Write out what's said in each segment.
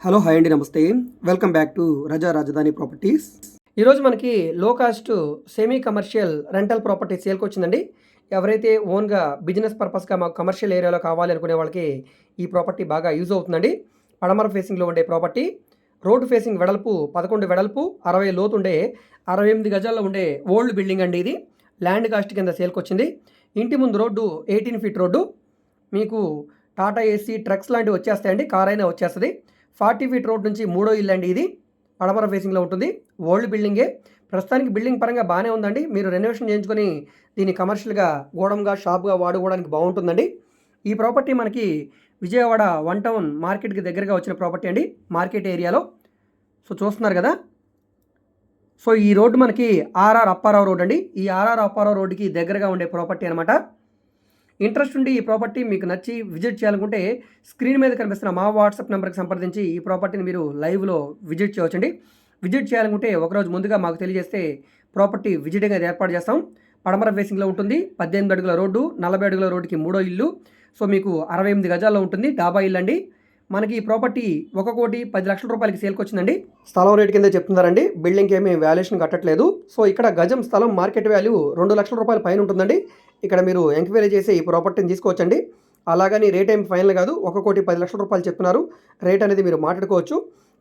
Hello hi అండి, నమస్తే. Welcome back to రజా రాజధాని ప్రాపర్టీస్. ఈరోజు మనకి లో cost semi commercial rental property సేల్కి వచ్చిందండి. ఎవరైతే ఓన్గా బిజినెస్ పర్పస్గా మాకు కమర్షియల్ ఏరియాలో కావాలి అనుకునే వాళ్ళకి ఈ ప్రాపర్టీ బాగా యూజ్ అవుతుందండి. పడమర ఫేసింగ్లో ఉండే ప్రాపర్టీ, రోడ్డు ఫేసింగ్ వెడల్పు 11 వెడల్పు, 60 లోతు ఉండే 68 గజాల్లో ఉండే ఓల్డ్ బిల్డింగ్ అండి. ఇది ల్యాండ్ కాస్ట్ కింద సేల్కి వచ్చింది. ఇంటి ముందు రోడ్డు 18 ఫీట్ రోడ్డు, మీకు టాటా ఏసీ ట్రక్స్ లాంటివి వచ్చేస్తాయండి, కార్ అయినా వచ్చేస్తుంది. 40 ఫీట్ రోడ్ నుంచి మూడో ఇల్లు అండి. ఇది పడమర ఫేసింగ్లో ఉంటుంది. ఓల్డ్ బిల్డింగే. ప్రస్తుతానికి బిల్డింగ్ పరంగా బాగానే ఉందండి. మీరు రెనోవేషన్ చేయించుకొని దీన్ని కమర్షియల్గా గోడంగా షాప్గా వాడుకోవడానికి బాగుంటుందండి. ఈ ప్రాపర్టీ మనకి విజయవాడ 1 టౌన్ మార్కెట్కి దగ్గరగా వచ్చిన ప్రాపర్టీ అండి, మార్కెట్ ఏరియాలో. సో చూస్తున్నారు కదా. సో ఈ రోడ్డు మనకి ఆర్ఆర్ అప్పారావు రోడ్ అండి. ఈ ఆర్ఆర్ అప్పారావు రోడ్డుకి దగ్గరగా ఉండే ప్రాపర్టీ అనమాట. ఇంట్రెస్ట్ ఉండి ఈ ప్రాపర్టీ మీకు నచ్చి విజిట్ చేయాలనుకుంటే స్క్రీన్ మీద కనిపిస్తున్న మా వాట్సాప్ నెంబర్కి సంప్రదించి ఈ ప్రాపర్టీని మీరు లైవ్లో విజిట్ చేయవచ్చండి. విజిట్ చేయాలనుకుంటే ఒకరోజు ముందుగా మాకు తెలియజేస్తే ప్రాపర్టీ విజిటింగ్ అయితే ఏర్పాటు చేస్తాం. పడమర ఫేసింగ్లో ఉంటుంది. 18 అడుగుల రోడ్డు, 40 అడుగుల రోడ్డుకి మూడో ఇల్లు. సో మీకు 68 గజాల్లో ఉంటుంది. డాబా ఇల్లు అండి. మనకి ఈ ప్రాపర్టీ 1,10,00,000 రూపాయలకి సేల్కి వచ్చిందండి. స్థలం రేటు కింద చెప్తున్నారండి. బిల్డింగ్కి ఏమీ వాల్యుయేషన్ కట్టట్లేదు. సో ఇక్కడ గజం స్థలం మార్కెట్ వాల్యూ 2,00,000 రూపాయల పైన ఉంటుందండి. ఇక్కడ మీరు ఎంక్వైరీ చేసి ఈ ప్రాపర్టీని తీసుకోవచ్చండి. అలాగని రేట్ ఏం ఫైనల్ కాదు. 1,10,00,000 రూపాయలు చెప్తున్నారు. రేట్ అనేది మీరు మాట్లాడుకోవచ్చు.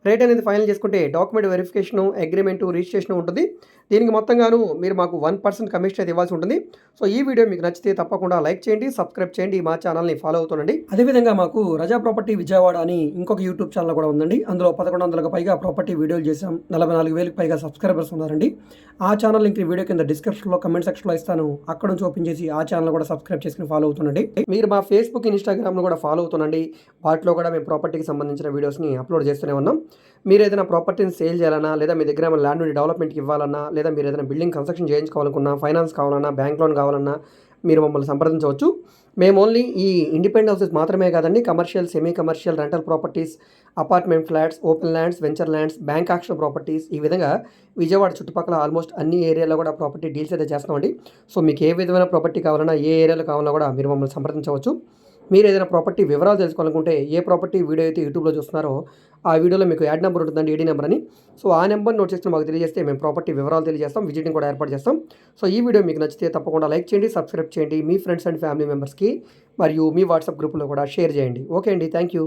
రేట్ అనేది ఫైనల్ చేసుకుంటే డాక్యుమెంట్ వెరిఫికేషను, అగ్రిమెంటు, రిజిస్ట్రేషన్ ఉంటుంది. దీనికి మొత్తంగాను మీరు మాకు 1% కమిషన్ అయితే ఇవ్వాల్సి ఉంటుంది. సో ఈ వీడియో మీకు నచ్చితే తప్పకుండా లైక్ చేయండి, సబ్స్క్రైబ్ చేయండి, మా ఛానల్ని ఫాలో అవుతుండండి. అదేవిధంగా మాకు రజా ప్రాపర్టీ విజయవాడ అని ఇంకొక యూట్యూబ్ ఛానల్ కూడా ఉందండి. అందులో 1,100కు పైగా ప్రాపర్టీ వీడియోలు చేసాం. 44,000కి పైగా సబ్స్క్రైబర్స్ ఉన్నారండి. ఆ ఛానల్ లింక్ వీడియో కింద డిస్క్రిప్షన్లో, కమెంట్ సెక్షన్లో ఇస్తాను. అక్కడ నుంచి ఓపెన్ చేసి ఆ ఛానల్ కూడా సబ్స్క్రైబ్ చేసుకుని ఫాలో అవుతుండండి. మీరు మా ఫేస్బుక్, ఇన్స్టాగ్రామ్లో కూడా ఫాలో అవుతుండండి. వాటిలో కూడా మేము ప్రాపర్టీకి సంబంధించిన వీడియోస్ని అప్లోడ్ చేస్తూనే ఉన్నాం. మీరు ఏదైనా ప్రాపర్టీని సేల్ చేయాలన్నా, లేదా మీ దగ్గర ఏమైనా ల్యాండ్ డెవలప్మెంట్కి ఇవ్వాలన్నా, లేదా మీరు ఏదైనా బిల్డింగ్ కన్స్ట్రక్షన్ చేయించుకోవాలనుకున్నా, ఫైనాన్స్ కావాలన్నా, బ్యాంక్ లోన్ కావాలన్నా మీరు మమ్మల్ని సంప్రదించవచ్చు. మేము ఓన్లీ ఈ ఇండిపెండెంట్ హౌసెస్ మాత్రమే కాదండి, commercial, semi commercial, rental properties, apartment flats, open lands, venture lands, bank auction properties, ఈ విధంగా విజయవాడ చుట్టుపక్కల ఆల్మోస్ట్ అన్ని ఏరియాలో కూడా ప్రాపర్టీ డీల్స్ అయితే చేస్తామండి. సో మీకు ఏ విధమైన ప్రాపర్టీ కావాలన్నా, ఏ ఏరియాలో కావాలన్నా కూడా మీరు మమ్మల్ని సంప్రదించవచ్చు. మీరు ఏదైనా ప్రాపర్టీ వివరాలు తెలుసుకోవాలనుకుంటే, ఏ ప్రాపర్టీ వీడియో అయితే యూట్యూబ్లో చూస్తున్నారో ఆ వీడియోలో మీకు యాడ్ నెంబర్ ఉంటుందండి, ఏడీ నెంబర్ అని. సో ఆ నెంబర్ నోట్ చేసుకుని మాకు తెలియజేస్తే మేము ప్రాపర్టీ వివరాలు తెలియజేస్తాం, విజిటింగ్ కూడా ఏర్పాటు చేస్తాం. సో ఈ వీడియో మీకు నచ్చితే తప్పకుండా లైక్ చేయండి, సబ్స్క్రైబ్ చేయండి, మీ ఫ్రెండ్స్ అండ్ ఫ్యామిలీ మెంబర్స్కి మరియు మీ వాట్సాప్ గ్రూప్లో కూడా షేర్ చేయండి. ఓకే అండి, థ్యాంక్ యూ.